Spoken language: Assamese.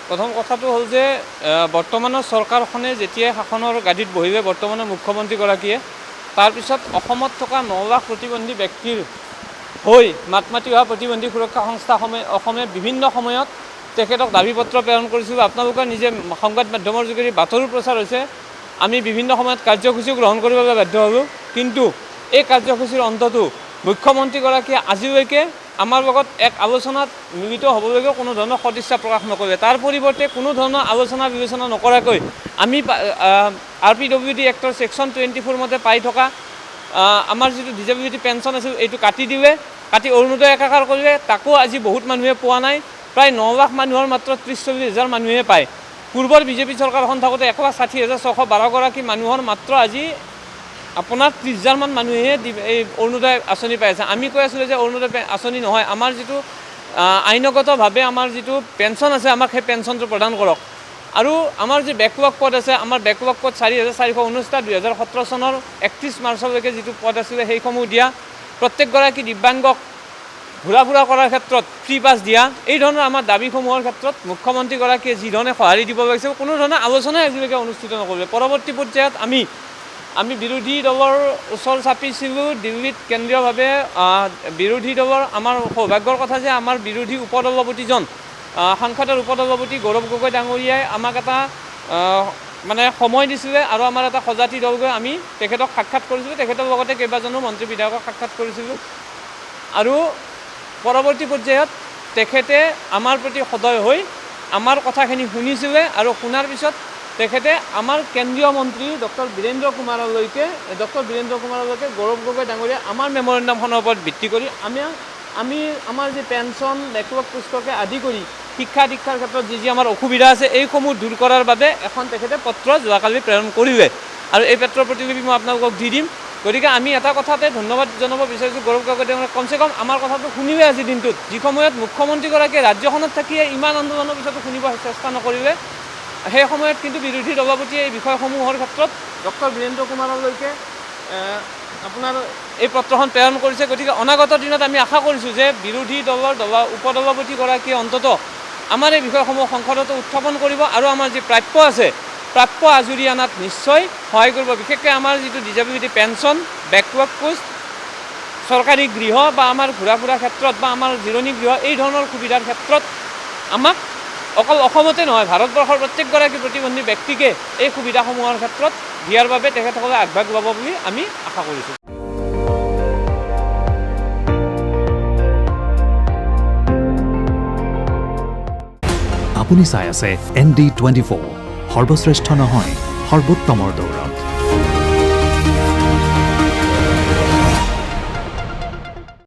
প্ৰথম কথাটো হ'ল যে বৰ্তমানৰ চৰকাৰখনে যেতিয়াই শাসনৰ গাদীত বহিবে বৰ্তমানৰ মুখ্যমন্ত্ৰীগৰাকীয়ে তাৰপিছত অসমত থকা 9 লাখ প্ৰতিবন্ধী ব্যক্তিৰ হৈ মাত মাতি অহা প্ৰতিবন্ধী সুৰক্ষা সংস্থা অসমে বিভিন্ন সময়ত তেখেতক দাবী পত্ৰ প্ৰেৰণ কৰিছিল। আপোনালোকে নিজে সংবাদ মাধ্যমৰ যোগেদি বাতৰি প্ৰচাৰ হৈছে। আমি বিভিন্ন সময়ত কাৰ্যসূচী গ্ৰহণ কৰিবলৈ বাধ্য হ'লোঁ, কিন্তু এই কাৰ্যসূচীৰ অন্ততো মুখ্যমন্ত্ৰীগৰাকীয়ে আজিলৈকে আমাৰ লগত এক আলোচনাত মিলিত হ'বলৈকে কোনো ধৰণৰ সদিচ্ছা প্ৰকাশ নকৰে। তাৰ পৰিৱৰ্তে কোনো ধৰণৰ আলোচনা বিবেচনা নকৰাকৈ আমি RPWD এক্টৰ ছেকশ্যন 24 মতে পাই থকা আমাৰ যিটো ডিজেবিলিটি পেঞ্চন আছিল এইটো কাটি দিলে, কাটি অৰুণোদয় একাকাৰ কৰিলে। তাকো আজি বহুত মানুহে পোৱা নাই। প্ৰায় 9 লাখ মানুহৰ মাত্ৰ 30-40 হাজাৰ মানুহে পায়। পূৰ্বৰ বিজেপি চৰকাৰখন থাকোঁতে 1,60,612গৰাকী মানুহৰ মাত্ৰ আজি আপোনাৰ 30,000মান মানুহে এই অৰুণোদয় আঁচনি পাই আছে। আমি কৈ আছিলোঁ যে অৰুণোদয় আঁচনি নহয়, আমাৰ যিটো আইনগতভাৱে আমাৰ যিটো পেঞ্চন আছে আমাক সেই পেঞ্চনটো প্ৰদান কৰক। আৰু আমাৰ যি বেকলগ পদ আছে, আমাৰ বেকলগ পদ 4,419টা 2017 চনৰ 31 মাৰ্চলৈকে যিটো পদ আছিলে সেইসমূহ দিয়া, প্ৰত্যেকগৰাকী দিব্যাংগক ঘূৰা ফুৰা কৰাৰ ক্ষেত্ৰত ফ্ৰী পাছ দিয়া, এই ধৰণৰ আমাৰ দাবীসমূহৰ ক্ষেত্ৰত মুখ্যমন্ত্ৰীগৰাকীয়ে যি ধৰণে সঁহাৰি দিব লাগিছিল কোনো ধৰণৰ আলোচনাই আজিলৈকে অনুষ্ঠিত নকৰিলে। পৰৱৰ্তী পৰ্যায়ত আমি বিৰোধী দলৰ ওচৰ চাপিছিলোঁ দিল্লীত কেন্দ্ৰীয়ভাৱে। বিৰোধী দলৰ আমাৰ সৌভাগ্যৰ কথা যে আমাৰ বিৰোধী উপদলপতিজন সাংসদৰ উপদলপতি গৌৰৱ গগৈ ডাঙৰীয়াই আমাক এটা মানে সময় দিছিলে আৰু আমাৰ এটা সজাতি দল গৈ আমি তেখেতক সাক্ষাৎ কৰিছিলোঁ। তেখেতৰ লগতে কেইবাজনো মন্ত্ৰী বিধায়কক সাক্ষাৎ কৰিছিলোঁ আৰু পৰৱৰ্তী পৰ্যায়ত তেখেতে আমাৰ প্ৰতি সদয় হৈ আমাৰ কথাখিনি শুনিছিলে আৰু শুনাৰ পিছত তেখেতে আমাৰ কেন্দ্ৰীয় মন্ত্ৰী ডক্টৰ বীৰেন্দ্ৰ কুমাৰলৈকে গৌৰৱ গগৈ ডাঙৰীয়া আমাৰ মেমৰেণ্ডামখনৰ ওপৰত ভিত্তি কৰি আমি আমাৰ যি পেঞ্চন বেকলগ পুস্তকে আদি কৰি শিক্ষা দীক্ষাৰ ক্ষেত্ৰত যি আমাৰ অসুবিধা আছে এইসমূহ দূৰ কৰাৰ বাবে এখন তেখেতে পত্ৰ যোৱাকালি প্ৰেৰণ কৰিলে আৰু এই পত্ৰৰ প্ৰতিলিপি মই আপোনালোকক দি দিম। গতিকে আমি এটা কথাতে ধন্যবাদ জনাব বিচাৰিছোঁ গৌৰৱ গগৈ ডাঙৰীয়াক, কমচে কম আমাৰ কথাটো শুনিলে আজিৰ দিনটোত, যি সময়ত মুখ্যমন্ত্ৰীগৰাকীয়ে ৰাজ্যখনত থাকিয়ে ইমান আন্দোলনৰ পিছতো শুনিব চেষ্টা নকৰিলে। সেই সময়ত কিন্তু বিৰোধী দলপতিয়ে এই বিষয়সমূহৰ ক্ষেত্ৰত ডক্টৰ বীৰেন্দ্ৰ কুমাৰলৈকে আপোনাৰ এই পত্ৰখন প্ৰেৰণ কৰিছে। গতিকে অনাগত দিনত আমি আশা কৰিছোঁ যে বিৰোধী দলৰ উপদলপতিগৰাকীয়ে অন্ততঃ আমাৰ এই বিষয়সমূহ সংসদতো উত্থাপন কৰিব আৰু আমাৰ যি প্ৰাপ্য আছে প্ৰাপ্য আজৰি অনাত নিশ্চয় সহায় কৰিব। বিশেষকৈ আমাৰ যিটো ডিজেবিলিটি পেঞ্চন, বেকলগ পোষ্ট, চৰকাৰী গৃহ বা আমাৰ ঘূৰা ফুৰা ক্ষেত্ৰত বা আমাৰ জিৰণি গৃহ এই ধৰণৰ সুবিধাৰ ক্ষেত্ৰত আমাক অকল অসমতে নহয় ভাৰতবৰ্ষৰ প্ৰত্যেকগৰাকী প্ৰতিবন্ধী ব্যক্তিকে এই সুবিধাসমূহৰ ক্ষেত্ৰত দিয়াৰ বাবে তেখেতসকলে আগভাগ ল'ব বুলি আমি আশা কৰিছোঁ। আপুনি চাই আছে ND24, সৰ্বশ্ৰেষ্ঠ নহয় সৰ্বোত্তমৰ দৌৰ।